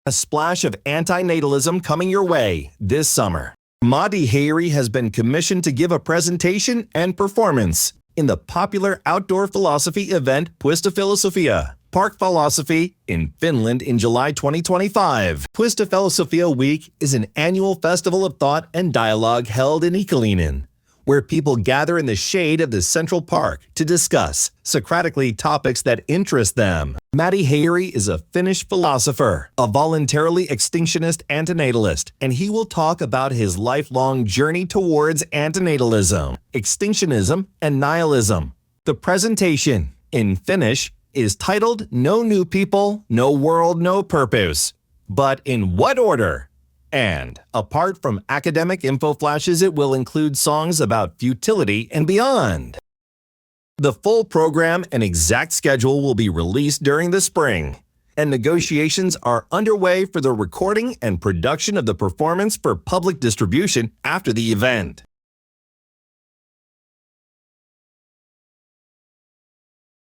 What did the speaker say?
A splash of anti-natalism coming your way this summer. Matti Häyry has been commissioned to give a presentation and performance in the popular outdoor philosophy event Puistofilosofia, Park Philosophy, in Finland in July 2025. Puistofilosofia Week is an annual festival of thought and dialogue held in Ikaalinen, where people gather in the shade of the Central Park to discuss, Socratically, topics that interest them. Matti Häyry is a Finnish philosopher, a voluntarily extinctionist antinatalist, and he will talk about his lifelong journey towards antinatalism, extinctionism, and nihilism. The presentation, in Finnish, is titled No New People, No World, No Purpose. But in what order? And, apart from academic info flashes, it will include songs about futility and beyond. The full program and exact schedule will be released during the spring, and negotiations are underway for the recording and production of the performance for public distribution after the event.